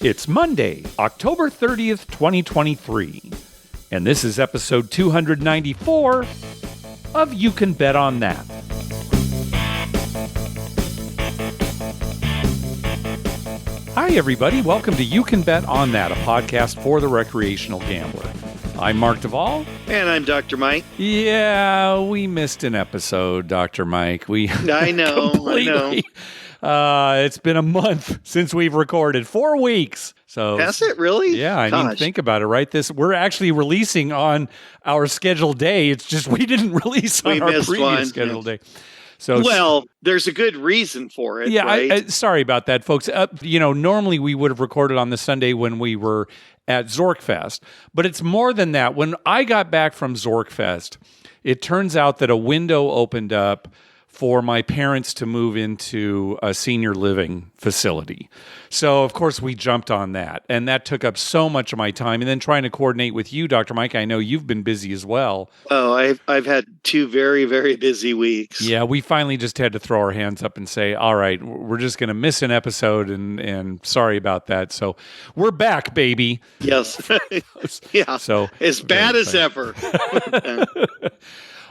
It's Monday, October 30th, 2023, and this is episode 294 of You Can Bet on That. Hi, everybody. Welcome to You Can Bet on That, a podcast for the recreational gambler. I'm Mark Duvall. And I'm Dr. Mike. Yeah, we missed an episode, Dr. Mike. I know. It's been a month since we've recorded. 4 weeks. So has it really? Yeah, I mean, think about it, right? We're actually releasing on our scheduled day. It's just we didn't release on our previous scheduled day. So, well, there's a good reason for it. Yeah, right? Sorry about that, folks. Normally we would have recorded on the Sunday when we were at ZorkFest, but it's more than that. When I got back from ZorkFest, it turns out that a window opened up for my parents to move into a senior living facility. So, of course, we jumped on that, and that took up so much of my time. And then trying to coordinate with you, Dr. Mike, I know you've been busy as well. Oh, I've had 2 very, very busy weeks. Yeah, we finally just had to throw our hands up and say, all right, we're just going to miss an episode, and sorry about that. So we're back, baby. Yes. Yeah. So as bad as ever.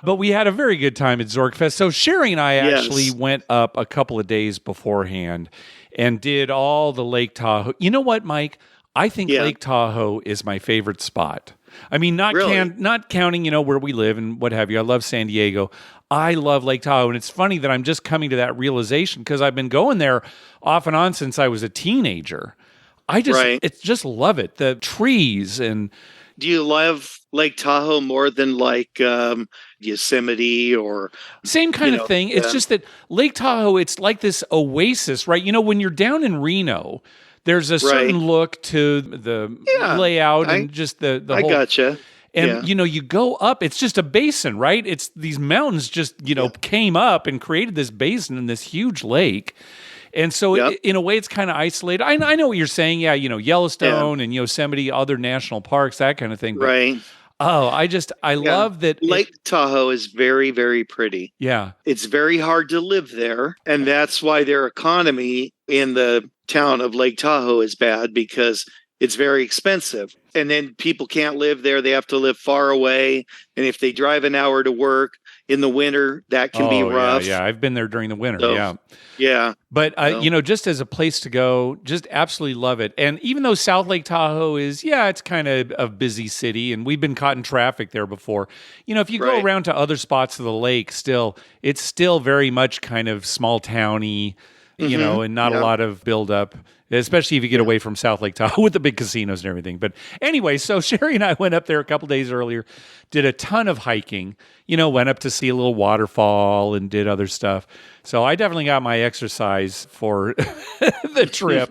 But we had a very good time at ZorkFest. So Sherry and I actually went up a couple of days beforehand and did all the Lake Tahoe. You know what, Mike? I think Lake Tahoe is my favorite spot. I mean, not counting, where we live and what have you. I love San Diego. I love Lake Tahoe. And it's funny that I'm just coming to that realization because I've been going there off and on since I was a teenager. I just love it. The trees and... Do you love Lake Tahoe more than like Yosemite or... Same kind of thing. It's just that Lake Tahoe, it's like this oasis, right? You know, when you're down in Reno, there's a certain look to the layout and just the whole... I gotcha. And, you go up, it's just a basin, right? It's these mountains just, came up and created this basin in this huge lake. And so, in a way, it's kind of isolated. I know what you're saying. Yeah, Yellowstone and Yosemite, other national parks, that kind of thing. But, right. Oh, I love that. Lake Tahoe is very, very pretty. Yeah. It's very hard to live there. And that's why their economy in the town of Lake Tahoe is bad because it's very expensive. And then people can't live there. They have to live far away. And if they drive an hour to work in the winter, that can be rough. Yeah, I've been there during the winter. So, yeah. But, just as a place to go, just absolutely love it. And even though South Lake Tahoe is, it's kind of a busy city, and we've been caught in traffic there before. If you go around to other spots of the lake, it's still very much kind of small towny, and not a lot of buildup, especially if you get away from South Lake Tahoe with the big casinos and everything. But anyway, so Sherry and I went up there a couple days earlier, did a ton of hiking, went up to see a little waterfall and did other stuff. So I definitely got my exercise for the trip.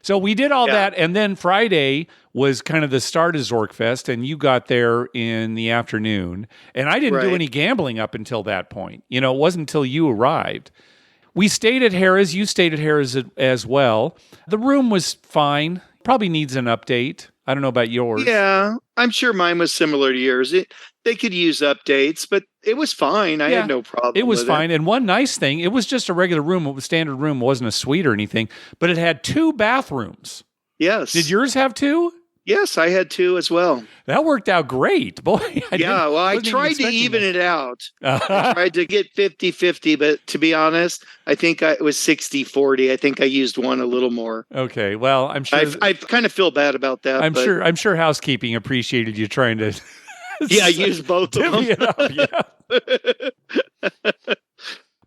So we did all that. And then Friday was kind of the start of ZorkFest, and you got there in the afternoon. And I didn't do any gambling up until that point. It wasn't until you arrived. We stayed at Harrah's. You stayed at Harrah's as well. The room was fine. Probably needs an update. I don't know about yours. Yeah, I'm sure mine was similar to yours. They could use updates, but it was fine. I had no problem. It was fine. And one nice thing, it was just a regular room. It was a standard room. It wasn't a suite or anything, but it had 2 bathrooms. Yes. Did yours have 2? Yes, I had 2 as well. That worked out great. Boy, I tried to even it out. I tried to get 50-50, but to be honest, I think it was 60-40. I think I used one a little more. Okay, well, I'm sure... I kind of feel bad about that. I'm sure housekeeping appreciated you trying to... use both of them. It up,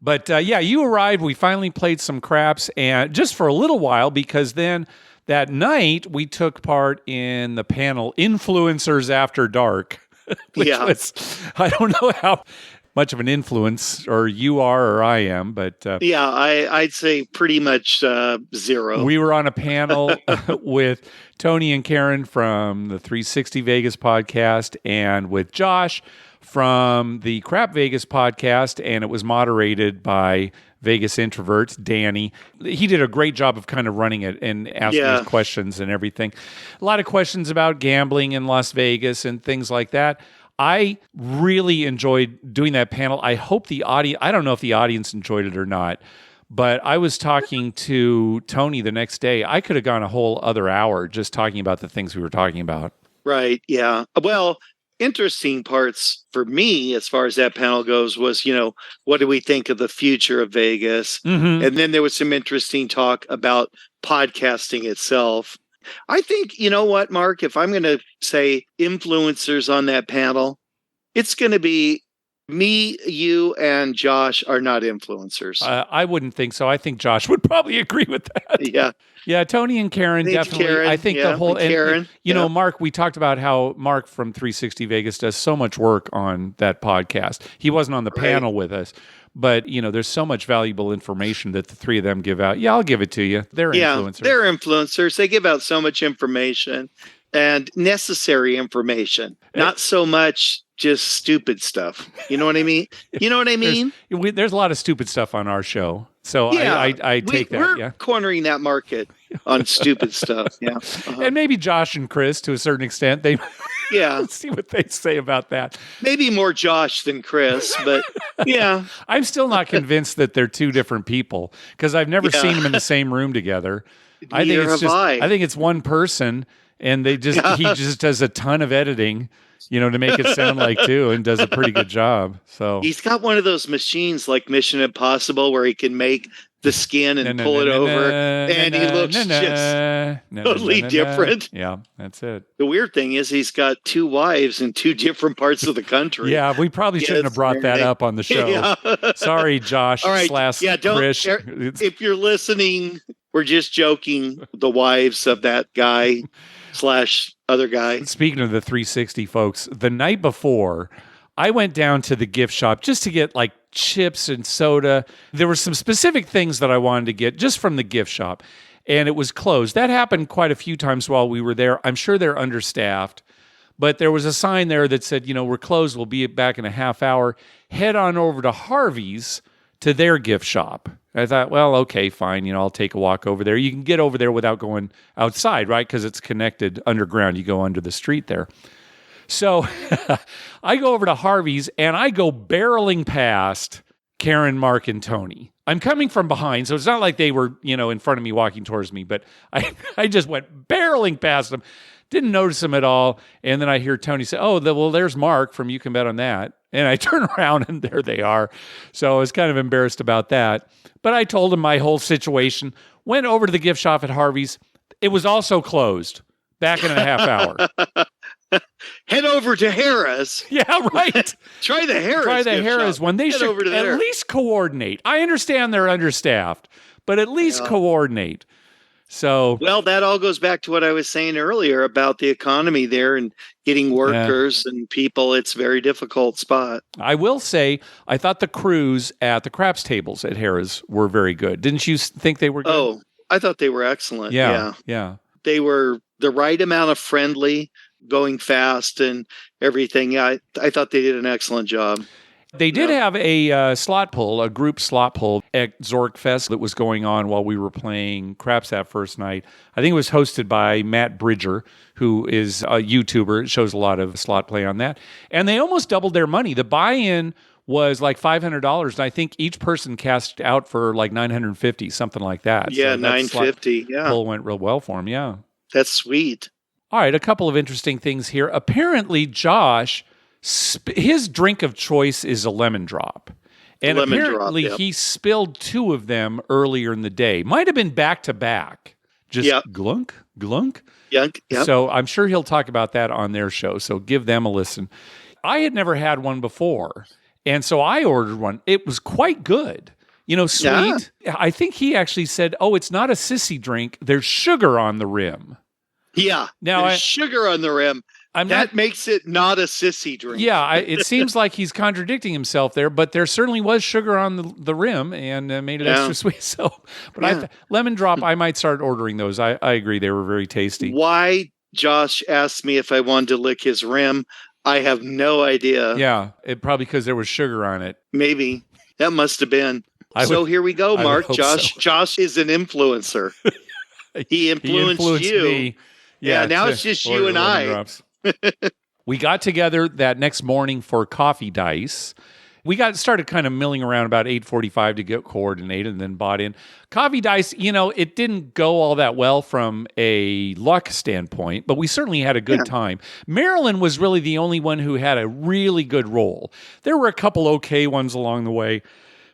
But you arrived. We finally played some craps, and just for a little while, because then... That night, we took part in the panel Influencers After Dark, which was, I don't know how much of an influence or you are or I am, but... I'd say pretty much 0. We were on a panel with Tony and Karen from the 360 Vegas podcast and with Josh from the Crap Vegas podcast, and it was moderated by... Vegas introvert, Danny. He did a great job of kind of running it and asking us questions and everything. A lot of questions about gambling in Las Vegas and things like that. I really enjoyed doing that panel. I hope the audience, I don't know if the audience enjoyed it or not, But I was talking to Tony the next day. I could have gone a whole other hour just talking about the things we were talking about. Right. Yeah. Well, interesting parts for me as far as that panel goes was, what do we think of the future of Vegas? Mm-hmm. And then there was some interesting talk about podcasting itself. I think, you know what, Mark, if I'm going to say influencers on that panel, it's going to be me, you, and Josh are not influencers. I wouldn't think so. I think Josh would probably agree with that. Yeah. Yeah, Tony and Karen definitely. Karen, I think the whole Karen, you know, Mark. We talked about how Mark from 360 Vegas does so much work on that podcast. He wasn't on the panel with us, but there's so much valuable information that the three of them give out. Yeah, I'll give it to you. They're influencers. They're influencers. They give out so much information and necessary information, not so much just stupid stuff. You know what I mean? There's a lot of stupid stuff on our show. So I take that. We're cornering that market on stupid stuff. Yeah. Uh-huh. And maybe Josh and Chris, to a certain extent, they let's see what they say about that. Maybe more Josh than Chris, but yeah. I'm still not convinced that they're two different people because I've never seen them in the same room together. I think it's one person, and he just does a ton of editing, to make it sound like two, and does a pretty good job. So he's got one of those machines like Mission Impossible where he can make the skin and pull it over, and he looks just totally different. Yeah, that's it. The weird thing is he's got two wives in two different parts of the country. Yeah, we probably shouldn't have brought that up on the show. Yeah. Sorry, Josh. All right. Chris. If you're listening, we're just joking. The wives of that guy / other guy. Speaking of the 360 folks, the night before, I went down to the gift shop just to get like chips and soda. There were some specific things that I wanted to get just from the gift shop, and it was closed. That happened quite a few times while we were there. I'm sure they're understaffed, but there was a sign there that said, we're closed. We'll be back in a half hour. Head on over to Harvey's to their gift shop. I thought, well, okay, fine. I'll take a walk over there. You can get over there without going outside, right? Because it's connected underground. You go under the street there. So I go over to Harvey's and I go barreling past Karen, Mark, and Tony. I'm coming from behind, so it's not like they were, in front of me walking towards me, but I just went barreling past them. Didn't notice them at all. And then I hear Tony say, there's Mark from You Can Bet on That. And I turn around and there they are. So I was kind of embarrassed about that. But I told him my whole situation, went over to the gift shop at Harvey's. It was also closed back in a half hour. Head over to Harrah's. Yeah, right. Try the Harrah's one. They should at least coordinate. I understand they're understaffed, but at least coordinate. So, well, that all goes back to what I was saying earlier about the economy there and getting workers and people. It's a very difficult spot. I will say, I thought the crews at the craps tables at Harrah's were very good. Didn't you think they were good? Oh, I thought they were excellent. Yeah. They were the right amount of friendly, going fast and everything. Yeah, I thought they did an excellent job. They did have a slot pull, a group slot pull at ZorkFest that was going on while we were playing craps that first night. I think it was hosted by Matt Bridger, who is a YouTuber. It shows a lot of slot play on that. And they almost doubled their money. The buy-in was like $500, and I think each person cashed out for like $950, something like that. Yeah, so $950. Yeah, pull went real well for him. Yeah, that's sweet. All right, a couple of interesting things here. Apparently, Josh, his drink of choice is a lemon drop. And apparently he spilled two of them earlier in the day. Might have been back to back. Just glunk, glunk. Yep. So I'm sure he'll talk about that on their show. So give them a listen. I had never had one before. And so I ordered one. It was quite good. Sweet. Yeah. I think he actually said, it's not a sissy drink. There's sugar on the rim. Yeah. Now there's sugar on the rim. That makes it not a sissy drink. Yeah, it seems like he's contradicting himself there, but there certainly was sugar on the rim and made it extra sweet. So, but lemon drop, I might start ordering those. I agree, they were very tasty. Why Josh asked me if I wanted to lick his rim, I have no idea. Yeah, probably because there was sugar on it. Maybe that must have been. Here we go, Mark. Josh. So. Josh is an influencer. He influenced you. Me. Yeah, now it's just you and I. We got together that next morning for coffee dice, We got started kind of milling around about 8:45 to get coordinated and then bought in. Coffee Dice, it didn't go all that well from a luck standpoint, but we certainly had a good time. Marilyn was really the only one who had a really good roll. There were a couple okay ones along the way,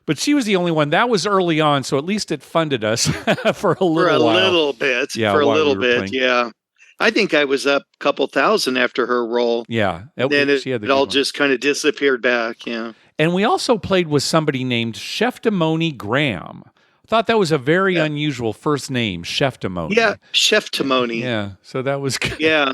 but she was the only one. That was early on, so at least it funded us for a little while. Little bit. Yeah, for a little bit, yeah. I think I was up a couple thousand after her roll. Yeah. Then it all just kind of disappeared back, yeah. And we also played with somebody named Chef Demoni Graham. I thought that was a very unusual first name, Chef Demoni. Yeah, Chef Demoni. Yeah, so that was good. Yeah.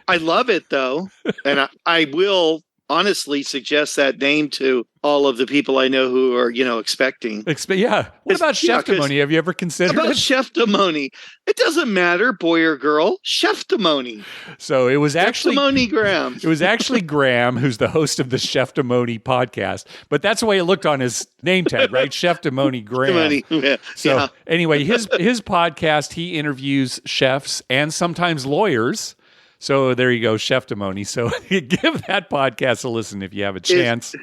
I love it, though. And I will honestly suggest that name to all of the people I know who are, expecting. Yeah. What about Chef Demoni? Have you ever considered it? Chef Demoni? It doesn't matter, boy or girl. Chef Demoni. So it was actually Demoni Graham. It was actually Graham, who's the host of the Chef Demoni podcast. But that's the way it looked on his name tag, right? Chef Demoni Graham. So anyway, his podcast, he interviews chefs and sometimes lawyers. So there you go, Chef Demoni. So give that podcast a listen if you have a chance.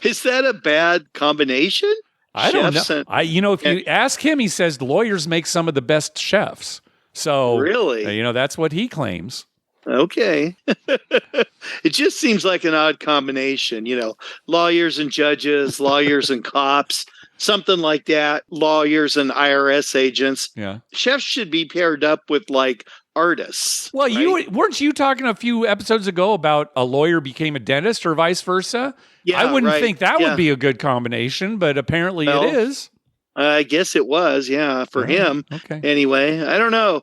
Is that a bad combination? I don't know. If you ask him, he says lawyers make some of the best chefs. So really, that's what he claims. Okay. It just seems like an odd combination, lawyers and judges, lawyers and cops, something like that, lawyers and IRS agents. Yeah. Chefs should be paired up with artists. Well, right? Weren't you talking a few episodes ago about a lawyer became a dentist or vice versa? Yeah, I wouldn't think that would be a good combination, but apparently it is. I guess it was, for him. Okay. Anyway, I don't know.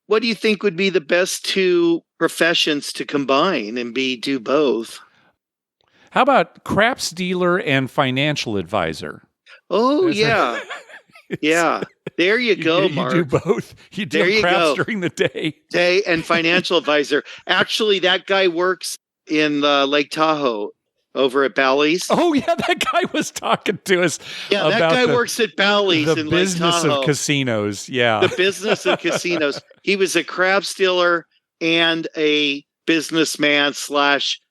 What do you think would be the best two professions to combine and do both? How about craps dealer and financial advisor? Oh, yeah. Yeah. There you go, Mark. You do both. You deal craps during the day. Day and financial advisor. Actually, that guy works in Lake Tahoe over at Bally's. Oh, yeah. That guy was talking to us. Yeah, that guy works at Bally's in Lake Tahoe. The business of casinos. Yeah. The business of casinos. He was a crab dealer and a businessman /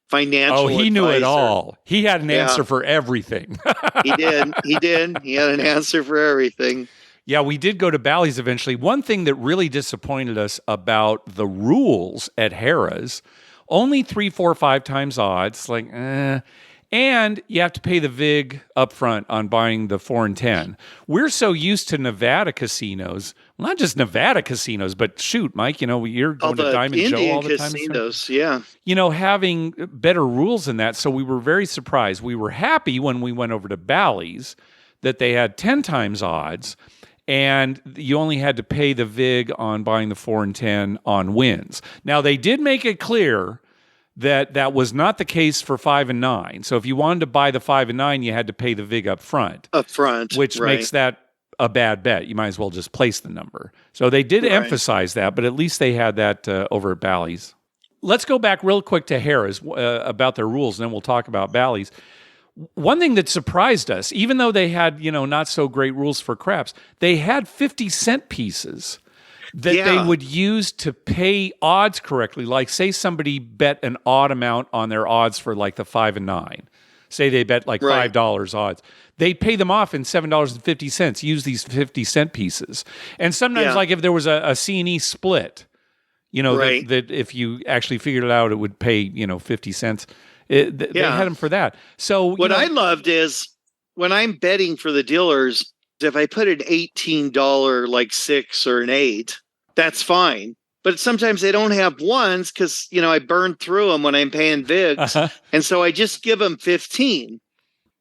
financial he knew advisor. It all. He had an answer for everything. He did. He had an answer for everything. Yeah, we did go to Bally's eventually. One thing that really disappointed us about the rules at Harrah's, only 3, 4, 5 times odds, and you have to pay the VIG up front on buying the 4 and 10. We're so used to Nevada casinos, well, not just Nevada casinos, but shoot, Mike, you're going to Diamond Indian Joe all the time. Casinos, yeah. Having better rules than that, so we were very surprised. We were happy when we went over to Bally's that they had 10 times odds, and you only had to pay the VIG on buying the 4 and 10 on wins. Now, they did make it clear that was not the case for 5 and 9. So if you wanted to buy the 5 and 9, you had to pay the VIG up front. Which makes that a bad bet. You might as well just place the number. So they did emphasize that, but at least they had that over at Bally's. Let's go back real quick to Harrah's about their rules, and then we'll talk about Bally's. One thing that surprised us, even though they had, not so great rules for craps, they had 50-cent pieces that they would use to pay odds correctly. Like, say somebody bet an odd amount on their odds for the 5 and 9. Say they bet $5 odds. They pay them off in $7.50. Use these 50-cent pieces. And sometimes, if there was a C&E split, that if you actually figured it out, it would pay, 50 cents. They had them for that. So what I loved is when I'm betting for the dealers, if I put an $18 6 or an 8, that's fine. But sometimes they don't have ones because, I burn through them when I'm paying VIGs. Uh-huh. And so I just give them 15.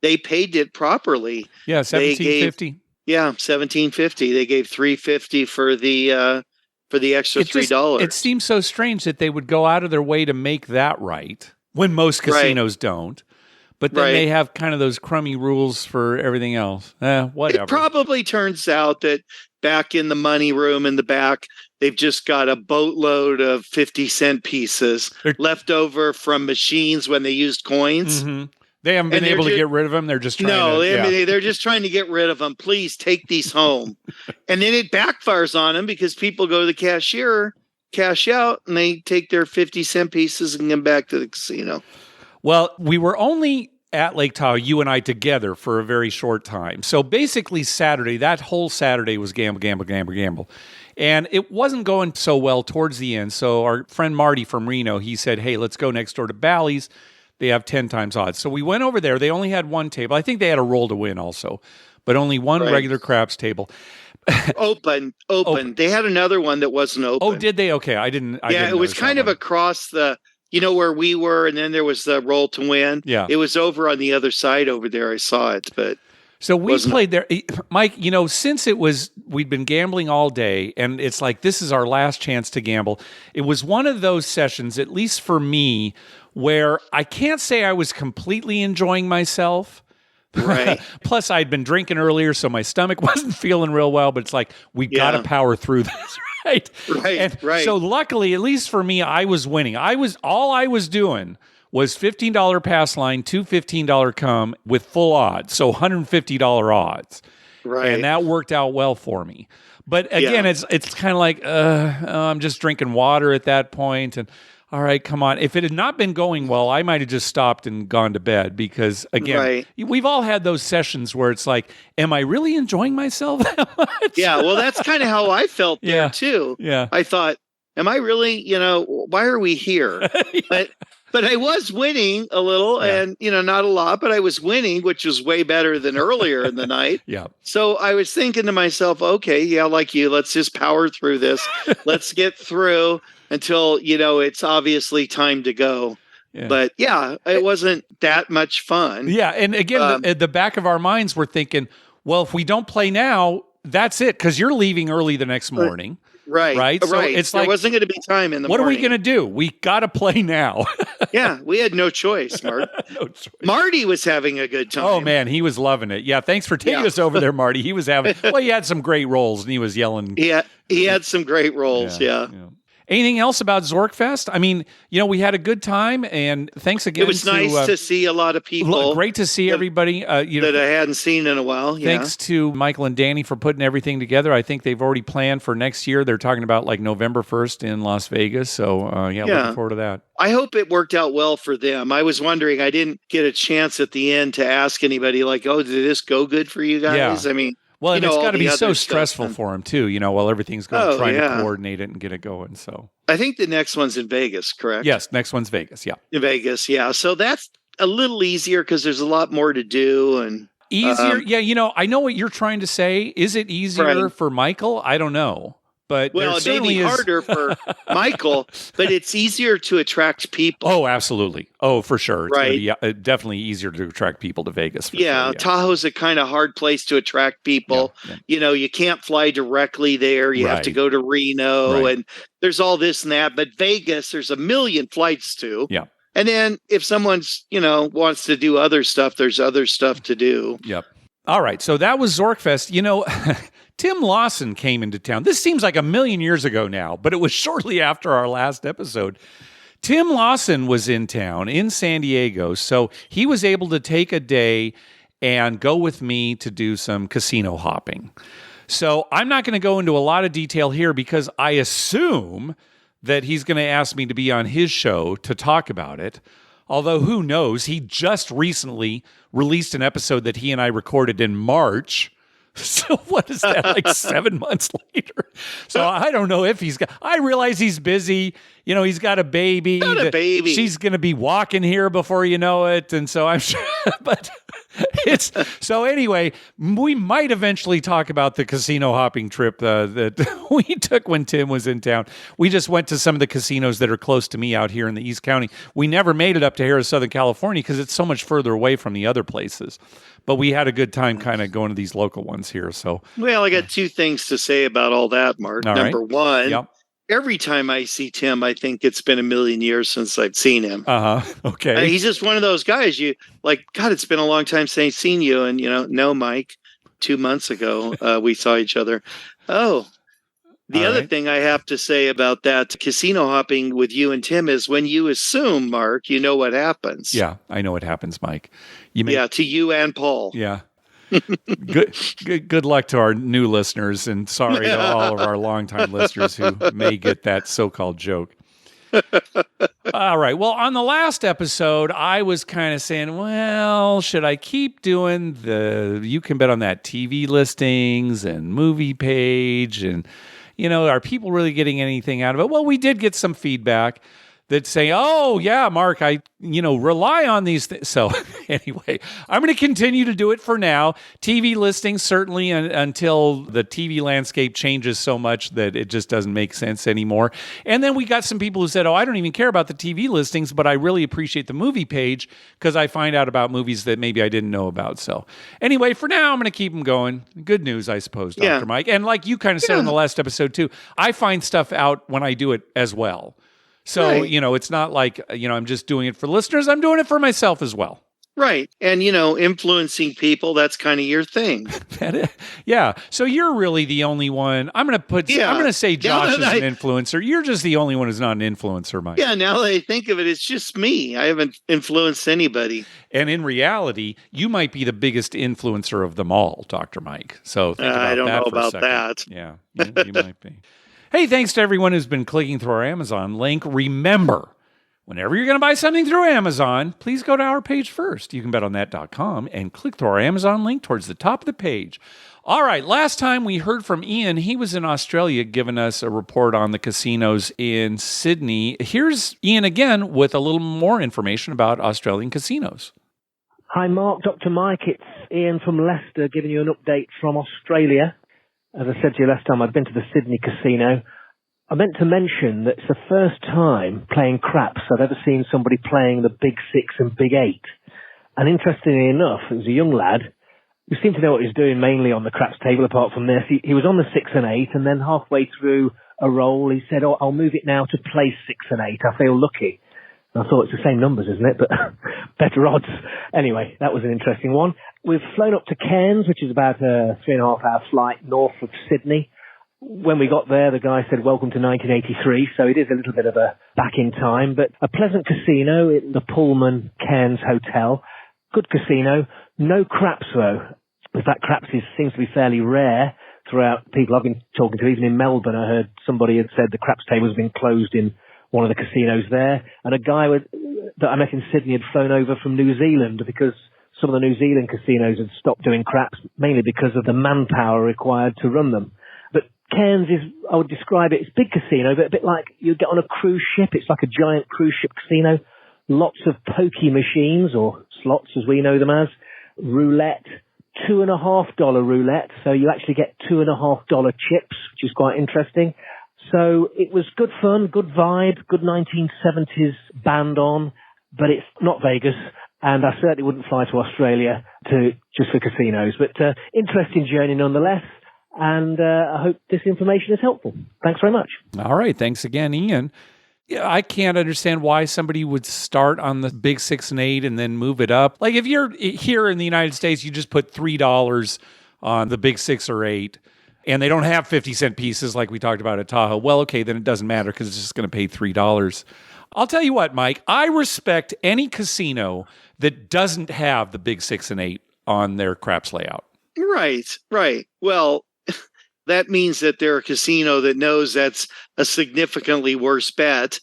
They paid it properly. Yeah, $17.50. Yeah, $17.50. They gave $3.50 for the extra $3. It seems so strange that they would go out of their way to make that right when most casinos don't. But then they have kind of those crummy rules for everything else. Whatever. It probably turns out that back in the money room in the back, they've just got a boatload of 50-cent pieces left over from machines when they used coins. Mm-hmm. They haven't been able to get rid of them. They're just trying they're just trying to get rid of them. Please take these home. And then it backfires on them because people go to the cashier, cash out, and they take their 50-cent pieces and come back to the casino. Well, we were only at Lake Tahoe, you and I together for a very short time. So basically Saturday, that whole Saturday was gamble, gamble, gamble, gamble. And it wasn't going so well towards the end. So our friend Marty from Reno, he said, hey, let's go next door to Bally's. They have 10 times odds. So we went over there. They only had one table. I think they had a roll to win also, but only one regular craps table. Open. They had another one that wasn't open. Oh, did they? Okay. I didn't it was kind of across the, where we were, and then there was the roll to win. Yeah. It was over on the other side over there. I saw it, but so we played there. Mike, since we'd been gambling all day, and it's like, this is our last chance to gamble. It was one of those sessions, at least for me, where I can't say I was completely enjoying myself. Right. Plus, I'd been drinking earlier, so my stomach wasn't feeling real well, but it's like, we got to power through this. Right. Right. So luckily, at least for me, I was winning. All I was doing was $15 pass line, two $15 come with full odds. So $150 odds. Right. And that worked out well for me. But again, it's kind of like, I'm just drinking water at that point. And all right, come on. If it had not been going well, I might have just stopped and gone to bed because, again, we've all had those sessions where it's like, am I really enjoying myself that much? Yeah, well, that's kind of how I felt there, too. Yeah. I thought, am I really, why are we here? But I was winning a little and, not a lot, but I was winning, which was way better than earlier in the night. Yeah. So I was thinking to myself, okay, like you, let's just power through this. Let's get through until, it's obviously time to go. Yeah. But it wasn't that much fun. Yeah. And again, at the back of our minds, we're thinking, well, if we don't play now, that's it. Because you're leaving early the next morning. Right. So it's there like, wasn't going to be time in the morning. What are we going to do? We got to play now. Yeah, we had no choice, Mark. No choice. Marty was having a good time. Oh, man, he was loving it. Yeah, thanks for taking us over there, Marty. He was he had some great rolls, and he was yelling. Yeah, he had some great rolls, yeah. Anything else about ZorkFest? I mean, we had a good time, and thanks again. It was nice to see a lot of people. Great to see everybody. That I hadn't seen in a while. Yeah. Thanks to Michael and Danny for putting everything together. I think they've already planned for next year. They're talking about like November 1st in Las Vegas. So, looking forward to that. I hope it worked out well for them. I was wondering, I didn't get a chance at the end to ask anybody like, oh, did this go good for you guys? Yeah. I mean, well, and it's got to be so stressful for them too, while everything's going, trying to coordinate it and get it going. So I think the next one's in Vegas, correct? Yes, next one's Vegas. Yeah, in Vegas. Yeah, so that's a little easier because there's a lot more to do and easier. I know what you're trying to say. Is it easier for Michael? I don't know. But it may be harder for Michael, but it's easier to attract people. Oh, absolutely. Oh, for sure. It's right. Definitely easier to attract people to Vegas. Yeah, sure, Tahoe's a kind of hard place to attract people. Yeah. You can't fly directly there. You have to go to Reno, and there's all this and that. But Vegas, there's a million flights to. Yeah. And then if someone's, wants to do other stuff, there's other stuff to do. Yep. All right. So that was ZorkFest. Tim Lawson came into town. This seems like a million years ago now, but it was shortly after our last episode. Tim Lawson was in town in San Diego, so he was able to take a day and go with me to do some casino hopping. So I'm not going to go into a lot of detail here because I assume that he's going to ask me to be on his show to talk about it. Although who knows, he just recently released an episode that he and I recorded in March. So what is that, like 7 months later? So I don't know if I realize he's busy. He's got a baby. She's going to be walking here before you know it. And so I'm sure, but so anyway, we might eventually talk about the casino hopping trip that we took when Tim was in town. We just went to some of the casinos that are close to me out here in the East County. We never made it up to Harris, Southern California because it's so much further away from the other places. But we had a good time kind of going to these local ones here. So, well, I got two things to say about all that, Mark. All Number right. one, every time I see Tim, I think it's been a million years since I've seen him. Okay. He's just one of those guys. You like, God, it's been a long time since I've seen you. And, no, Mike, 2 months ago, we saw each other. Oh, the other thing I have to say about that casino hopping with you and Tim is when you assume, Mark, you know what happens. Yeah, I know what happens, Mike. To you and Paul. Yeah. Good luck to our new listeners, and sorry to all of our longtime listeners who may get that so-called joke. All right. Well, on the last episode, I was kind of saying, well, should I keep doing you can bet on that TV listings and movie page? And, are people really getting anything out of it? Well, we did get some feedback that say, oh, yeah, Mark, I rely on these things. So anyway, I'm going to continue to do it for now. TV listings, certainly until the TV landscape changes so much that it just doesn't make sense anymore. And then we got some people who said, oh, I don't even care about the TV listings, but I really appreciate the movie page because I find out about movies that maybe I didn't know about. So anyway, for now, I'm going to keep them going. Good news, I suppose, Dr. Mike. And like you kind of said in the last episode too, I find stuff out when I do it as well. So, it's not like, I'm just doing it for listeners. I'm doing it for myself as well. Right. And, influencing people, that's kind of your thing. Yeah. So you're really the only one. I'm going to say Josh is an influencer. You're just the only one who's not an influencer, Mike. Yeah. Now that I think of it, it's just me. I haven't influenced anybody. And in reality, you might be the biggest influencer of them all, Dr. Mike. So think about I don't that know for about a second. that. Yeah, you might be. Hey, thanks to everyone who's been clicking through our Amazon link. Remember, whenever you're going to buy something through Amazon, please go to our page first. You can bet on that.com and click through our Amazon link towards the top of the page. All right, last time we heard from Ian. He was in Australia giving us a report on the casinos in Sydney. Here's Ian again with a little more information about Australian casinos. Hi, Mark, Dr. Mike. It's Ian from Leicester giving you an update from Australia. As I said to you last time, I'd been to the Sydney casino. I meant to mention that it's the first time playing craps I've ever seen somebody playing the Big Six and Big Eight. And interestingly enough, it was a young lad who seemed to know what he was doing mainly on the craps table apart from this. He was on the 6 and 8, and then halfway through a roll, he said, oh, I'll move it now to play 6 and 8. I feel lucky. And I thought, it's the same numbers, isn't it? But better odds. Anyway, that was an interesting one. We've flown up to Cairns, which is about a 3.5-hour flight north of Sydney. When we got there, the guy said, welcome to 1983. So it is a little bit of a back in time, but a pleasant casino in the Pullman Cairns Hotel. Good casino. No craps, though. In fact, craps seems to be fairly rare throughout people I've been talking to. Even in Melbourne, I heard somebody had said the craps table has been closed in one of the casinos there. And a guy that I met in Sydney had flown over from New Zealand because some of the New Zealand casinos had stopped doing craps, mainly because of the manpower required to run them. But Cairns is, I would describe it, it's a big casino, but a bit like you get on a cruise ship. It's like a giant cruise ship casino. Lots of pokey machines, or slots as we know them as, roulette, $2.50 roulette. So you actually get $2.50 chips, which is quite interesting. So it was good fun, good vibe, good 1970s band on, but it's not Vegas, and I certainly wouldn't fly to Australia just for casinos. But interesting journey nonetheless, and I hope this information is helpful. Thanks very much. All right, thanks again, Ian. Yeah, I can't understand why somebody would start on the Big 6 and 8 and then move it up. Like if you're here in the United States, you just put $3 on the Big 6 or 8. And they don't have 50-cent pieces like we talked about at Tahoe. Well, okay, then it doesn't matter because it's just going to pay $3. I'll tell you what, Mike, I respect any casino that doesn't have the Big 6 and 8 on their craps layout. Right. Well, that means that they're a casino that knows that's a significantly worse bet.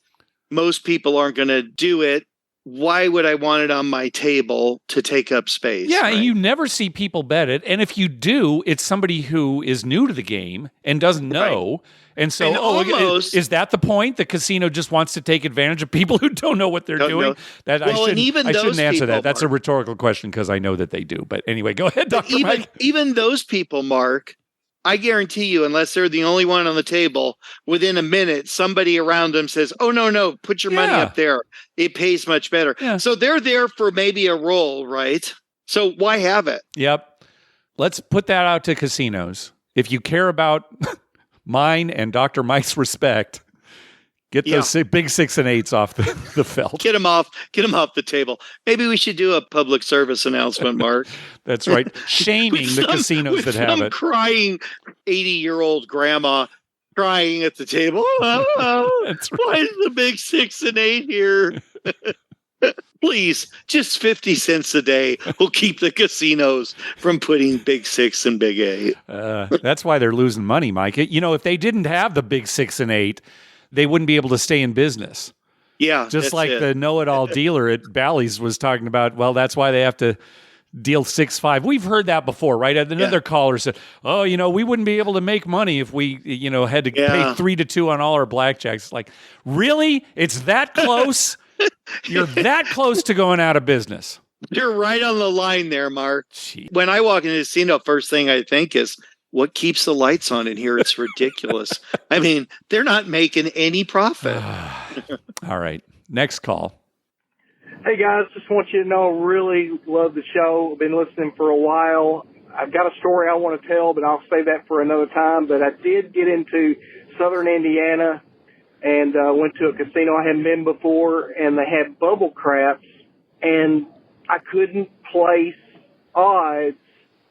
Most people aren't going to do it. Why would I want it on my table to take up space? Yeah, right? And you never see people bet it. And if you do, it's somebody who is new to the game and doesn't know. Right. And so, is that the point? The casino just wants to take advantage of people who don't know what they're doing? I shouldn't answer that. That's a rhetorical question because I know that they do. But anyway, go ahead, Dr. Mike. Even those people, Mark, I guarantee you, unless they're the only one on the table, within a minute, somebody around them says, oh, no, put your money up there. It pays much better. Yeah. So they're there for maybe a roll, right? So why have it? Yep. Let's put that out to casinos. If you care about mine and Dr. Mike's respect, get those Big 6 and 8s off the felt. Get them off the table. Maybe we should do a public service announcement, Mark. That's right. Shaming the casinos that have it. Crying 80-year-old grandma crying at the table. That's right. Why is the Big 6 and 8 here? Please, just 50 cents a day will keep the casinos from putting Big 6 and Big 8. That's why they're losing money, Mike. If they didn't have the Big 6 and 8, they wouldn't be able to stay in business. Yeah. Just like the know-it-all dealer at Bally's was talking about, well, that's why they have to deal 6-5. We've heard that before, right? Another caller said, oh, we wouldn't be able to make money if we, had to pay 3-2 on all our blackjacks. It's like, really? It's that close? You're that close to going out of business. You're right on the line there, Mark. Jeez. When I walk into the casino, first thing I think is, what keeps the lights on in here? It's ridiculous. I mean, they're not making any profit. All right. Next call. Hey, guys. Just want you to know, really love the show. I've been listening for a while. I've got a story I want to tell, but I'll save that for another time. But I did get into southern Indiana and went to a casino I hadn't been before, and they had bubble craps, and I couldn't place odds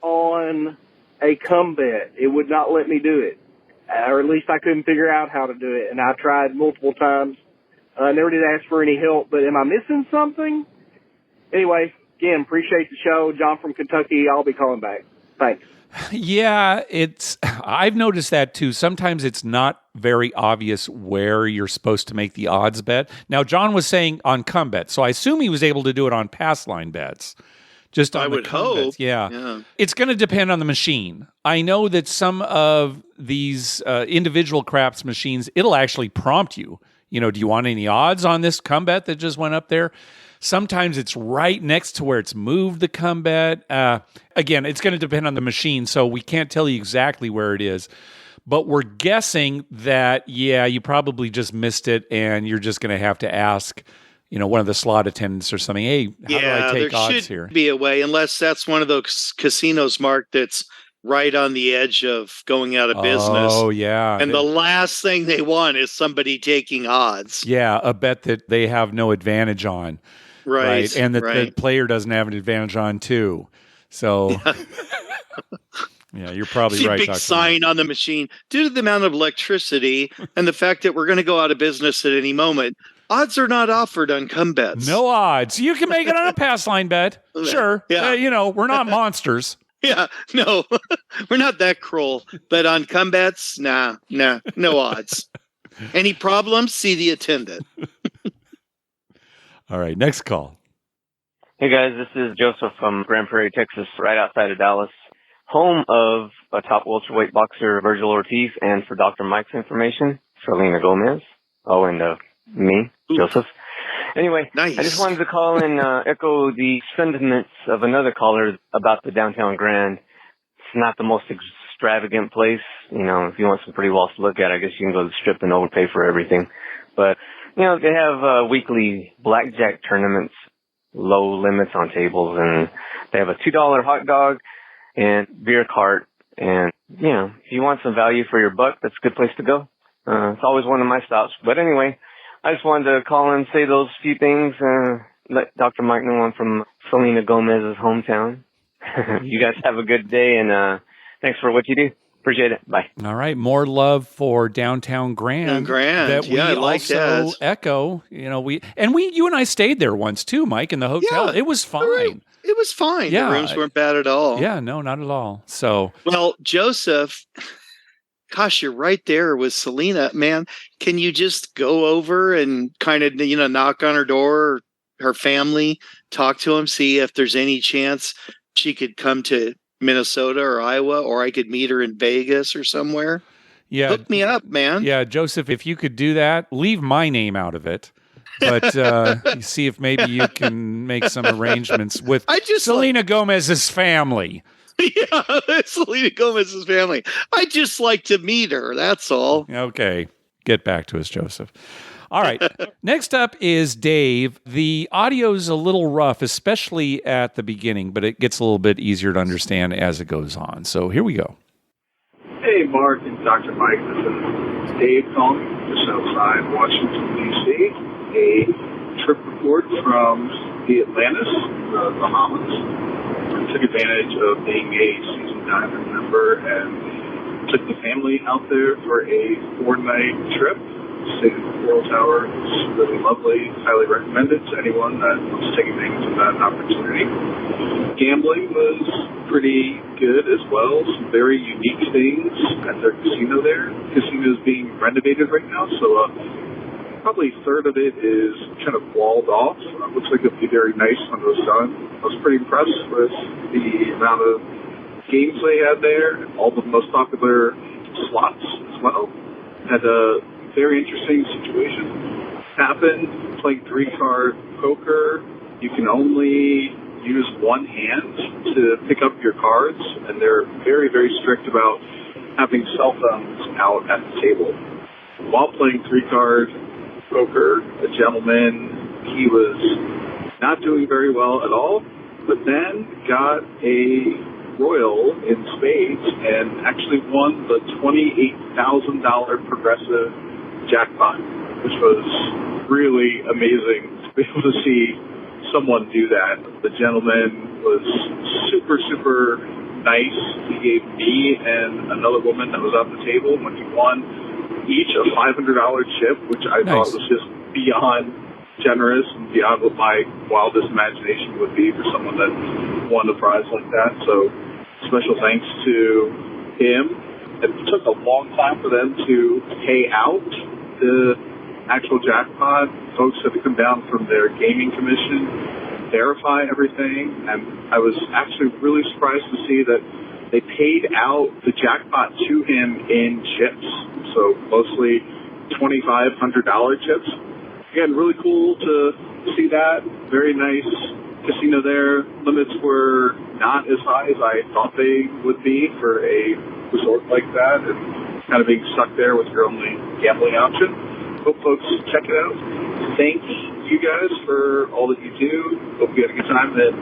on a come bet. It would not let me do it, or at least I couldn't figure out how to do it, and I tried multiple times. I never did ask for any help, but am I missing something? Anyway, again, appreciate the show. John from Kentucky. I'll be calling back. Thanks. Yeah, I've noticed that too. Sometimes it's not very obvious where you're supposed to make the odds bet. Now, John was saying on come bet, so I assume he was able to do it on pass line bets. Just on I would hope. Yeah. It's going to depend on the machine. I know that some of these individual craps machines, it'll actually prompt you. Do you want any odds on this come bet that just went up there? Sometimes it's right next to where it's moved the come bet. Again, it's going to depend on the machine, so we can't tell you exactly where it is. But we're guessing that, you probably just missed it, and you're just going to have to ask, one of the slot attendants or something, hey, how do I take odds here? There should be a way, unless that's one of those casinos, Mark, that's right on the edge of going out of business. Oh, yeah. And the last thing they want is somebody taking odds. Yeah, a bet that they have no advantage on. Right. And that the player doesn't have an advantage on, too. So, you're probably right. Big sign on the machine. Due to the amount of electricity and the fact that we're going to go out of business at any moment, odds are not offered on come bets. No odds. You can make it on a pass line bet. Sure. Yeah. We're not monsters. Yeah, no, we're not that cruel. But on come bets, no odds. Any problems? See the attendant. All right, next call. Hey guys, this is Joseph from Grand Prairie, Texas, right outside of Dallas, home of a top welterweight boxer, Virgil Ortiz, and for Dr. Mike's information, Selena Gomez. Oh, and me, Joseph. Anyway, nice. I just wanted to call and echo the sentiments of another caller about the downtown Grand. It's not the most extravagant place. If you want some pretty walls to look at, I guess you can go to the Strip and overpay for everything. But, they have weekly blackjack tournaments, low limits on tables, and they have a $2 hot dog and beer cart. And, if you want some value for your buck, that's a good place to go. It's always one of my stops. But anyway, I just wanted to call and say those few things, let Dr. Mike know I'm from Selena Gomez's hometown. You guys have a good day, and thanks for what you do. Appreciate it. Bye. All right. More love for downtown Grand. That we I like also that. Echo. You and I stayed there once too, Mike, in the hotel. Yeah, it was fine. It was fine. Yeah. The rooms weren't bad at all. Yeah, no, not at all. So, well, Joseph, gosh, you're right there with Selena, man. Can you just go over and kind of, knock on her door, her family, talk to them, see if there's any chance she could come to Minnesota or Iowa, or I could meet her in Vegas or somewhere? Yeah. Hook me up, man. Yeah, Joseph, if you could do that, leave my name out of it. But see if maybe you can make some arrangements with Selena Gomez's family. Yeah, Selena Gomez's family. I just like to meet her. That's all. Okay. Get back to us, Joseph. All right. Next up is Dave. The audio's a little rough, especially at the beginning, but it gets a little bit easier to understand as it goes on. So here we go. Hey, Mark and Dr. Mike. This is Dave calling just outside Washington, D.C. A trip report from the Atlantis, the Bahamas. I took advantage of being a season diamond member and took the family out there for a 4-night trip. Stayed at the Coral Tower. It's really lovely. Highly recommended to anyone that wants to take advantage of that opportunity. Gambling was pretty good as well. Some very unique things at their casino there. The casino is being renovated right now, so Probably a third of it is kind of walled off. It looks like it'd be very nice under the sun. I was pretty impressed with the amount of games they had there, all the most popular slots as well. Had a very interesting situation happen. Playing 3-card poker, you can only use one hand to pick up your cards, and they're very, very strict about having cell phones out at the table. While playing 3-card poker, a gentleman, he was not doing very well at all, but then got a royal in spades and actually won the $28,000 progressive jackpot, which was really amazing to be able to see someone do that. The gentleman was super, super nice. He gave me and another woman that was at the table, when he won, each a $500 chip, which I thought was just beyond generous and beyond what my wildest imagination would be for someone that won a prize like that. So special thanks to him. It took a long time for them to pay out the actual jackpot. Folks had to come down from their gaming commission, verify everything, and I was actually really surprised to see that they paid out the jackpot to him in chips, so mostly $2,500 chips. Again, really cool to see that. Very nice casino there. Limits were not as high as I thought they would be for a resort like that, and kind of being stuck there with your only gambling option. Hope folks check it out. Thank you guys for all that you do. Hope you had a good time at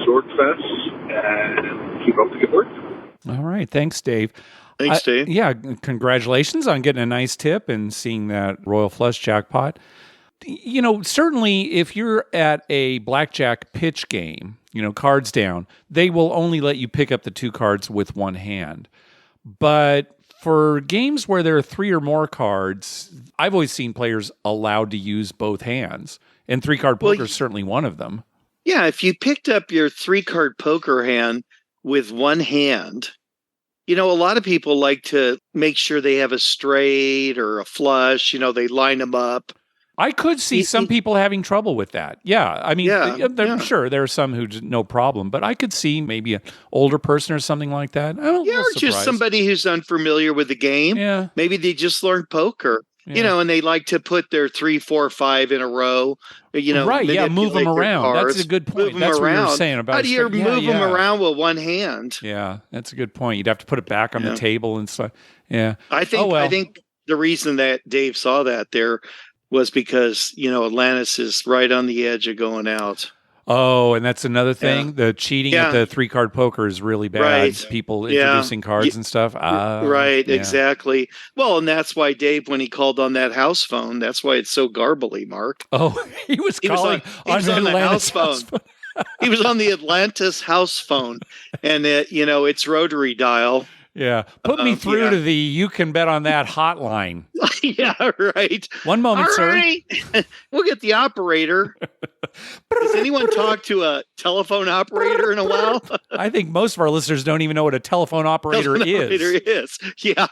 ZorkFest, and keep up the good work. All right. Thanks, Dave. Thanks, Dave. Yeah, congratulations on getting a nice tip and seeing that Royal Flush jackpot. You know, certainly if you're at a blackjack pitch game, you know, cards down, they will only let you pick up the 2 cards with one hand. But for games where there are 3 or more cards, I've always seen players allowed to use both hands. And 3-card poker is certainly one of them. Yeah, if you picked up your 3-card poker hand with one hand, you know, a lot of people like to make sure they have a straight or a flush, you know, they line them up. I could see some people having trouble with that. Yeah. I mean, I'm sure there are some who no problem, but I could see maybe an older person or something like that. Or just somebody who's unfamiliar with the game. Yeah. Maybe they just learned poker, you know, and they like to put their 3, 4, 5 in a row, you know. Right. Yeah. Move them around. Cards, that's a good point. That's what you were saying about. How do you move them around with one hand? Yeah. That's a good point. You'd have to put it back on the table and stuff. Yeah. I think the reason that Dave saw that there was because, you know, Atlantis is right on the edge of going out. Oh, and that's another thing. The cheating at the 3-card poker is really bad. Right. People introducing cards and stuff. Exactly. Well, and that's why Dave, when he called on that house phone, that's why it's so garbly, Mark. Oh, he was calling on the house phone. He was on the Atlantis house phone, and you know, it's rotary dial. Yeah. Put me through to the You Can Bet on That hotline. Yeah, right. One moment, All sir. Right. We'll get the operator. Has anyone talked to a telephone operator in a while? I think most of our listeners don't even know what a telephone operator is. Yeah.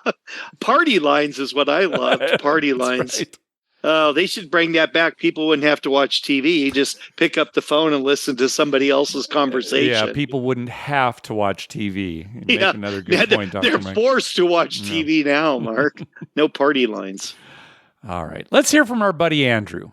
Party lines is what I loved. Party lines. Right. Oh, they should bring that back. People wouldn't have to watch TV. You just pick up the phone and listen to somebody else's conversation. Yeah, people wouldn't have to watch TV. Make another good point, Dr. They're Mike. forced to watch TV now, Mark. No party lines. All right. Let's hear from our buddy Andrew.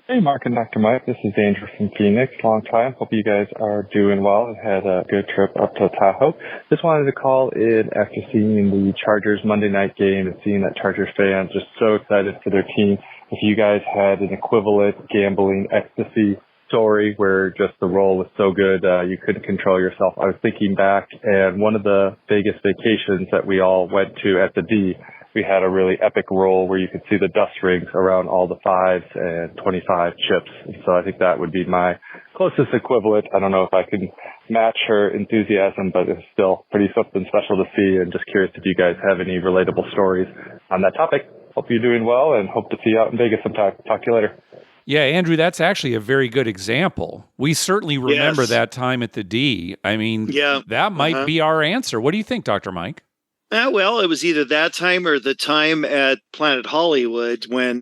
Hey, Mark and Dr. Mike. This is Andrew from Phoenix. Long time. Hope you guys are doing well and had a good trip up to Tahoe. Just wanted to call in after seeing the Chargers Monday night game and seeing that Chargers fans just so excited for their team. If you guys had an equivalent gambling ecstasy story where just the roll was so good you couldn't control yourself. I was thinking back, and one of the Vegas vacations that we all went to at the D, we had a really epic roll where you could see the dust rings around all the 5s and 25 chips. And so I think that would be my closest equivalent. I don't know if I can match her enthusiasm, but it's still pretty something special to see, and just curious if you guys have any relatable stories on that topic. Hope you're doing well and hope to see you out in Vegas sometime. Talk to you later. Yeah, Andrew, that's actually a very good example. We certainly remember that time at the D. I mean, that might be our answer. What do you think, Dr. Mike? Well, it was either that time or the time at Planet Hollywood when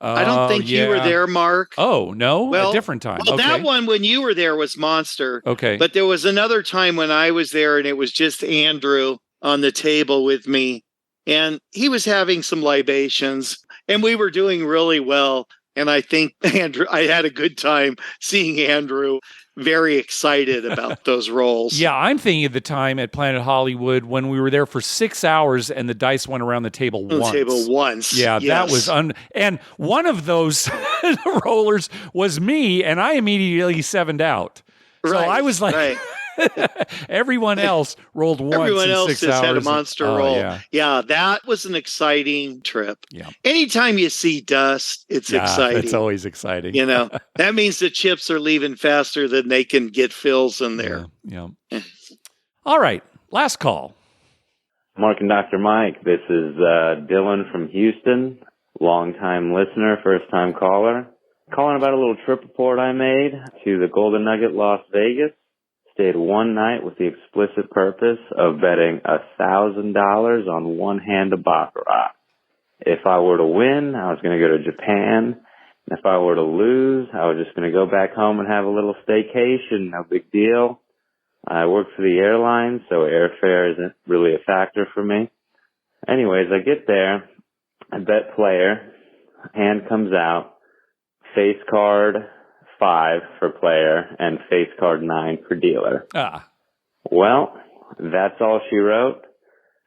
I don't think you were there, Mark. Oh, no? Well, a different time. Well, okay. that one when you were there was Monster. Okay. But there was another time when I was there and it was just Andrew on the table with me. And he was having some libations and we were doing really well. And I think I had a good time seeing Andrew very excited about those roles. Yeah, I'm thinking of the time at Planet Hollywood when we were there for 6 hours and the dice went around the table once. Yeah, yes. That was and one of those rollers was me, and I immediately 7'd out. So I was like, everyone else rolled once. Everyone in else 6 just hours. had a monster roll. Yeah. That was an exciting trip. Yeah. Anytime you see dust, it's exciting. It's always exciting. That means the chips are leaving faster than they can get fills in there. Yeah. All right. Last call. Mark and Dr. Mike, this is Dylan from Houston, longtime listener, first-time caller. Calling about a little trip report I made to the Golden Nugget, Las Vegas. Stayed one night with the explicit purpose of betting $1,000 on one hand of baccarat. If I were to win, I was going to go to Japan. And if I were to lose, I was just going to go back home and have a little staycation. No big deal. I work for the airline, so airfare isn't really a factor for me. Anyways, I get there. I bet player. Hand comes out. Face card 5 for player and face card 9 for dealer. Well, that's all she wrote.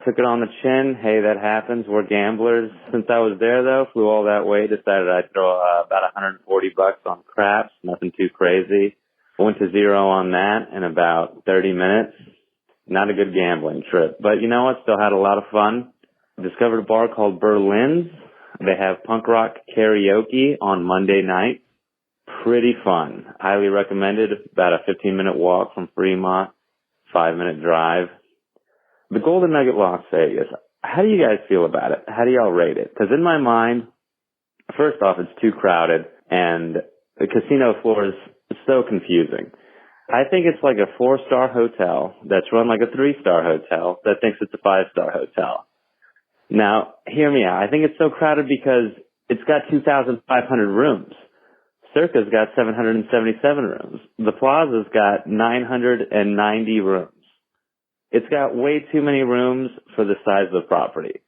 Took it on the chin. Hey, that happens. We're gamblers. Since I was there, though, flew all that way, decided I'd throw about $140 on craps. Nothing too crazy. Went to zero on that in about 30 minutes. Not a good gambling trip. But you know what? Still had a lot of fun. Discovered a bar called Berlin's. They have punk rock karaoke on Monday night. Pretty fun. Highly recommended. About a 15-minute walk from Fremont, 5-minute drive. The Golden Nugget, Las Vegas. How do you guys feel about it? How do y'all rate it? Because in my mind, first off, it's too crowded, and the casino floor is so confusing. I think it's like a 4-star hotel that's run like a 3-star hotel that thinks it's a 5-star hotel. Now, hear me out. I think it's so crowded because it's got 2,500 rooms. Circa's got 777 rooms. The Plaza's got 990 rooms. It's got way too many rooms for the size of the property.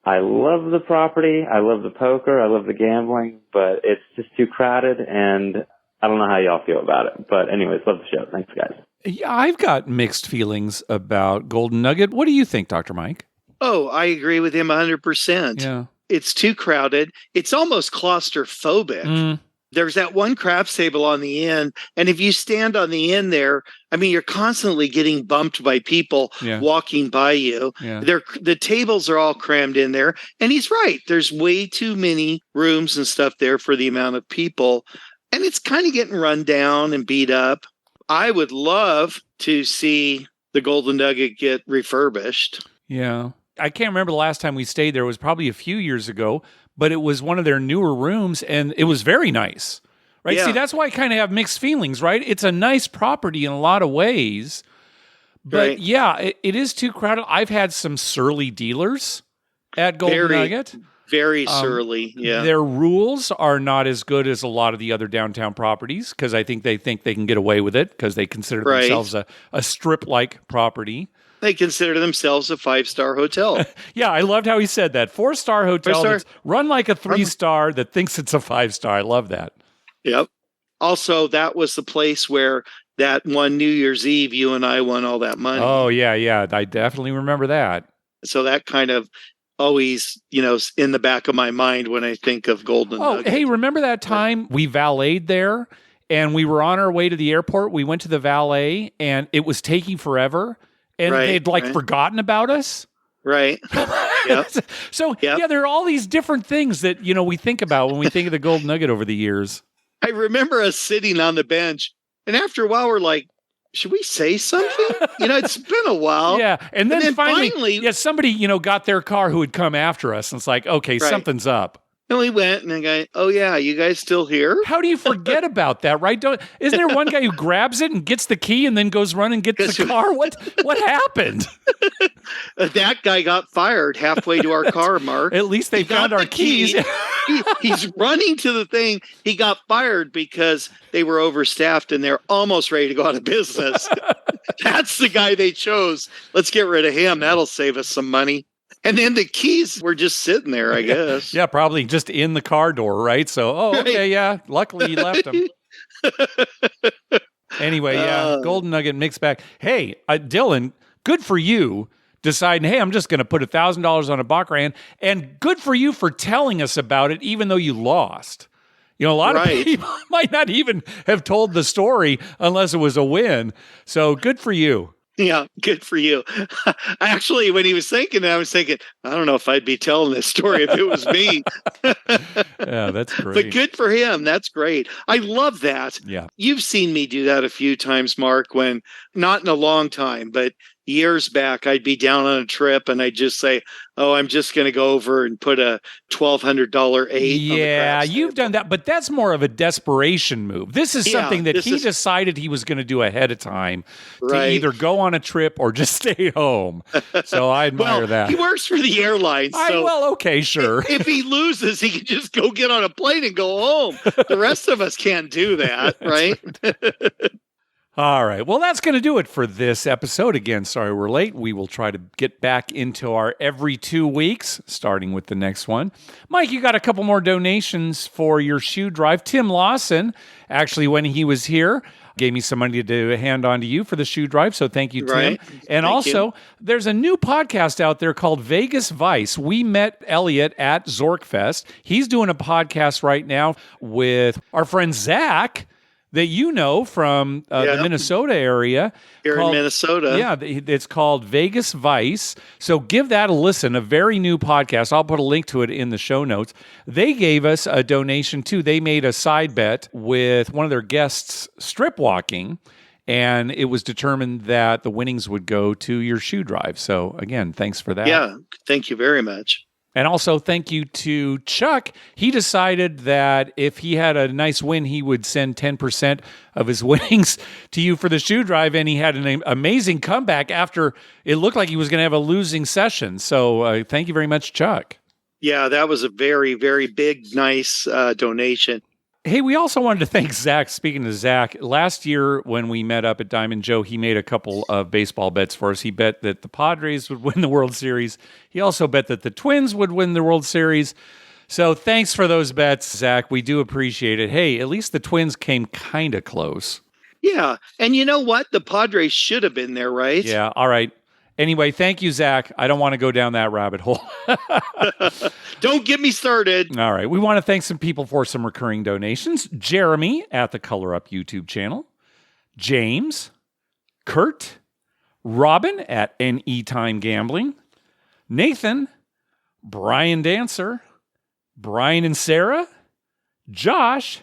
I love the property. I love the poker. I love the gambling, but it's just too crowded, and I don't know how y'all feel about it. But anyways, love the show. Thanks, guys. Yeah, I've got mixed feelings about Golden Nugget. What do you think, Dr. Mike? Oh, I agree with him 100%. Yeah. It's too crowded. It's almost claustrophobic. There's that one craps table on the end, and if you stand on the end there, I mean, you're constantly getting bumped by people walking by you. The tables are all crammed in there, and he's right. There's way too many rooms and stuff there for the amount of people, and it's kind of getting run down and beat up. I would love to see the Golden Nugget get refurbished. Yeah. I can't remember the last time we stayed there. It was probably a few years ago, but it was one of their newer rooms, and it was very nice, right? Yeah. See, that's why I kind of have mixed feelings, right? It's a nice property in a lot of ways, but it is too crowded. I've had some surly dealers at Golden Nugget. Very surly, yeah. Their rules are not as good as a lot of the other downtown properties because I think they can get away with it because they consider themselves a strip-like property. They consider themselves a 5-star hotel. Yeah, I loved how he said that. 4-star hotel that's run like a 3-star that thinks it's a 5-star. I love that. Yep. Also, that was the place where that one New Year's Eve, you and I won all that money. Oh, yeah. I definitely remember that. So that kind of always, in the back of my mind when I think of Golden Nugget. Hey, remember that time we valeted there and we were on our way to the airport? We went to the valet and it was taking forever. And they'd forgotten about us. Right. Yep. So, there are all these different things that, we think about when we think of the Golden Nugget over the years. I remember us sitting on the bench, and after a while, we're like, should we say something? It's been a while. Yeah. And then finally somebody, got their car who had come after us. And it's like, okay, something's up. And we went, and the guy, oh, yeah, you guys still here? How do you forget about that, right? Isn't there one guy who grabs it and gets the key and then goes run and gets the car? What happened? That guy got fired halfway to our car, Mark. At least they found our keys. He's running to the thing. He got fired because they were overstaffed and they're almost ready to go out of business. That's the guy they chose. Let's get rid of him. That'll save us some money. And then the keys were just sitting there, I guess. Yeah, probably just in the car door, right? So, okay, yeah. Luckily, you left them. Anyway, yeah, Golden Nugget mixed bag. Hey, Dylan, good for you deciding, hey, I'm just going to put $1,000 on a baccarat, and good for you for telling us about it, even though you lost. You know, a lot of people might not even have told the story unless it was a win. So good for you. Yeah, good for you. Actually, when he was thinking that, I was thinking, I don't know if I'd be telling this story if it was me. Yeah, that's great. But good for him. That's great. I love that. Yeah. You've seen me do that a few times, Mark, when not in a long time, but years back, I'd be down on a trip and I'd just say, oh, I'm just going to go over and put a $1,200 eight. Yeah, you've done that, but that's more of a desperation move. This is something that he decided he was going to do ahead of time to either go on a trip or just stay home. So I admire that. He works for the airlines. So okay, sure. If he loses, he can just go get on a plane and go home. The rest of us can't do that, right? All right. Well, that's going to do it for this episode. Again, sorry we're late. We will try to get back into our every 2 weeks, starting with the next one. Mike, you got a couple more donations for your shoe drive. Tim Lawson, actually, when he was here, gave me some money to hand on to you for the shoe drive. So thank you, Tim. Right. And also, there's a new podcast out there called Vegas Vice. We met Elliot at ZorkFest. He's doing a podcast right now with our friend Zach, that you know from the Minnesota area. Here in Minnesota. Yeah, it's called Vegas Vice. So give that a listen, a very new podcast. I'll put a link to it in the show notes. They gave us a donation too. They made a side bet with one of their guests strip walking, and it was determined that the winnings would go to your shoe drive. So again, thanks for that. Yeah, thank you very much. And also, thank you to Chuck. He decided that if he had a nice win, he would send 10% of his winnings to you for the shoe drive. And he had an amazing comeback after it looked like he was going to have a losing session. So thank you very much, Chuck. Yeah, that was a very, very big, nice donation. Hey, we also wanted to thank Zach. Speaking of Zach, last year when we met up at Diamond Joe, he made a couple of baseball bets for us. He bet that the Padres would win the World Series. He also bet that the Twins would win the World Series. So thanks for those bets, Zach. We do appreciate it. Hey, at least the Twins came kind of close. Yeah, and you know what? The Padres should have been there, right? Yeah, all right. Anyway, thank you, Zach. I don't want to go down that rabbit hole. Don't get me started. All right. We want to thank some people for some recurring donations. Jeremy at the Color Up YouTube channel. James. Kurt. Robin at NE Time Gambling. Nathan. Brian Dancer. Brian and Sarah. Josh.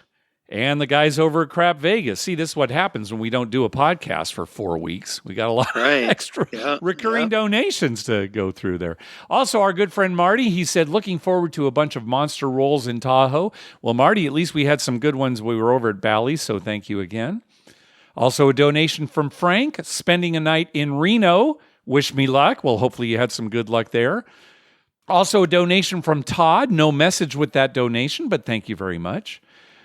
And the guys over at Crap Vegas. See, this is what happens when we don't do a podcast for 4 weeks. We got a lot of extra recurring donations to go through there. Also, our good friend Marty, he said, looking forward to a bunch of monster rolls in Tahoe. Well, Marty, at least we had some good ones. We were over at Bally's, so thank you again. Also, a donation from Frank, spending a night in Reno. Wish me luck. Well, hopefully you had some good luck there. Also, a donation from Todd. No message with that donation, but thank you very much.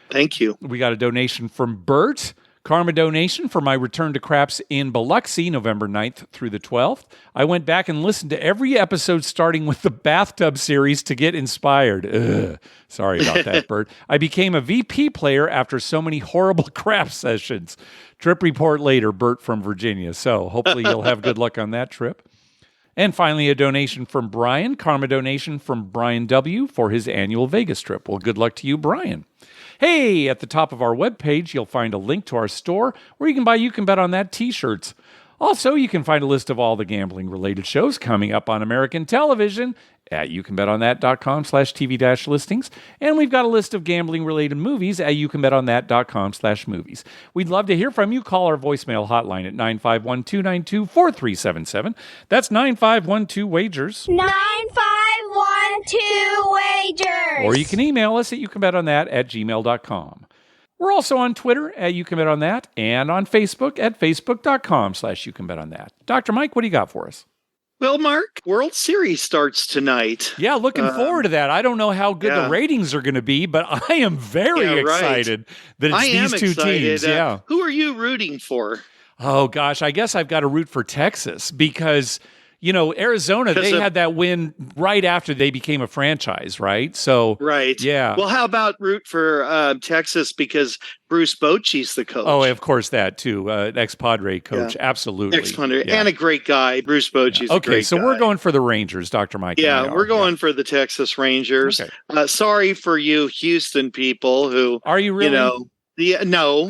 Thank you. We got a donation from Bert. Karma donation for my return to Craps in Biloxi, November 9th through the 12th. I went back and listened to every episode starting with the bathtub series to get inspired. Ugh. Sorry about that, Bert. I became a VP player after so many horrible Craps sessions. Trip report later, Bert from Virginia. So hopefully you'll have good luck on that trip. And finally, a donation from Brian. Karma donation from Brian W. for his annual Vegas trip. Well, good luck to you, Brian. Hey, at the top of our webpage, you'll find a link to our store where you can buy You Can Bet on That t-shirts. Also, you can find a list of all the gambling-related shows coming up on American television at youcanbetonthat.com/TV-listings. And we've got a list of gambling-related movies at youcanbetonthat.com/movies. We'd love to hear from you. Call our voicemail hotline at 951-292-4377. That's 9512-WAGERS. 9512-WAGERS. Or you can email us at youcanbetonThat@gmail.com. We're also on Twitter at YouCanBetOnThat and on Facebook at Facebook.com/YouCanBetOnThat. Dr. Mike, what do you got for us? Well, Mark, World Series starts tonight. Yeah, looking forward to that. I don't know how good the ratings are going to be, but I am very excited that it's these two teams. Yeah. Who are you rooting for? Oh, gosh, I guess I've got to root for Texas because, Arizona, they had that win right after they became a franchise, right? So, right. Yeah. Well, how about root for Texas because Bruce Bochy's the coach? Oh, of course, that too. Ex-Padre coach. Yeah. Absolutely. Ex-Padre. Yeah. And a great guy. Bruce Bochy's a great guy. Okay, so we're going for the Rangers, Dr. Mike. Yeah, we're going for the Texas Rangers. Okay. Sorry for you Houston people who... Are you really? Yeah, no,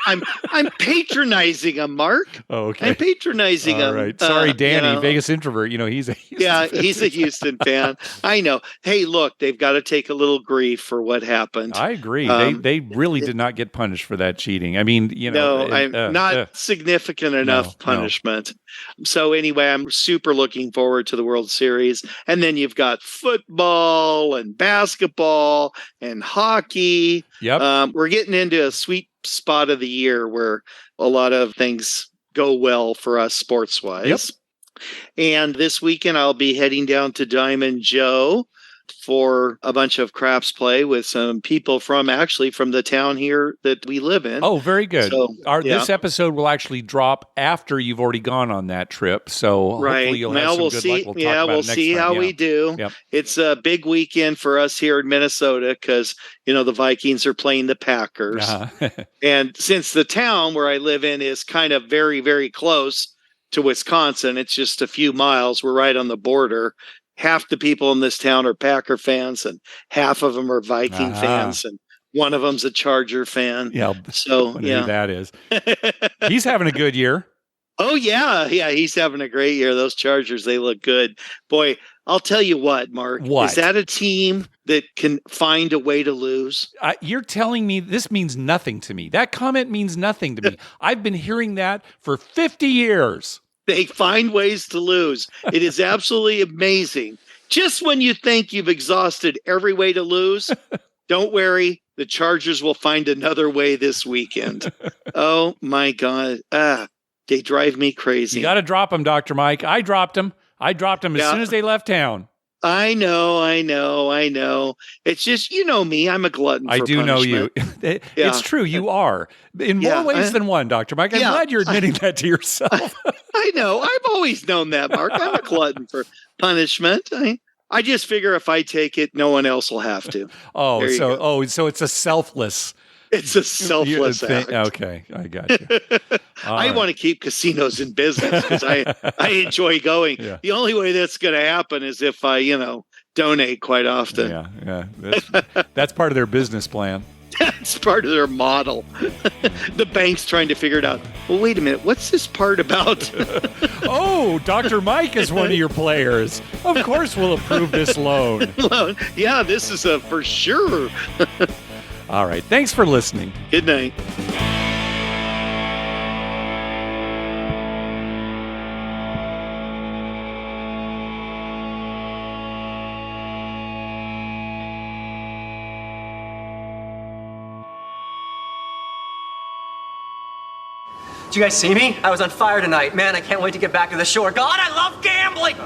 I'm patronizing him, Mark. Oh, okay. I'm patronizing him. All right. Sorry, Danny, Vegas introvert. He's a Houston fan. He's a Houston fan. I know. Hey, look, they've got to take a little grief for what happened. I agree. They really did not get punished for that cheating. I mean, not significant enough punishment. No. So anyway, I'm super looking forward to the World Series. And then you've got football and basketball and hockey. Yep. We're getting into a sweet spot of the year where a lot of things go well for us sports-wise. Yep. And this weekend, I'll be heading down to Diamond Joe for a bunch of craps play with some people from the town here that we live in. Oh, very good. So, this episode will actually drop after you've already gone on that trip. So hopefully you'll have some good luck. We'll see how we do. Yep. It's a big weekend for us here in Minnesota because, the Vikings are playing the Packers. Uh-huh. And since the town where I live in is kind of very, very close to Wisconsin, it's just a few miles. We're right on the border. Half the people in this town are Packer fans and half of them are Viking fans. And one of them's a Charger fan. Yeah. So, who that is. He's having a good year. Oh, yeah. Yeah. He's having a great year. Those Chargers, they look good. Boy, I'll tell you what, Mark. What? Is that a team that can find a way to lose? You're telling me this means nothing to me. That comment means nothing to me. I've been hearing that for 50 years. They find ways to lose. It is absolutely amazing. Just when you think you've exhausted every way to lose, don't worry. The Chargers will find another way this weekend. Oh, my God. They drive me crazy. You got to drop them, Dr. Mike. I dropped them. As soon as they left town. I know. It's just, me. I'm a glutton for punishment. know you. It's true. You are. In more ways than one, Dr. Mike. I'm glad you're admitting that to yourself. I know. I've always known that, Mark. I'm a glutton for punishment. I just figure if I take it, no one else will have to. So it's a selfless... It's a selfless act. Okay, I got you. I want to keep casinos in business because I enjoy going. Yeah. The only way that's going to happen is if I, donate quite often. Yeah. That's part of their business plan. That's part of their model. The bank's trying to figure it out. Well, wait a minute. What's this part about? Oh, Dr. Mike is one of your players. Of course we'll approve this loan. Yeah, this is a for sure. All right. Thanks for listening. Good night. Did you guys see me? I was on fire tonight. Man, I can't wait to get back to the shore. God, I love gambling!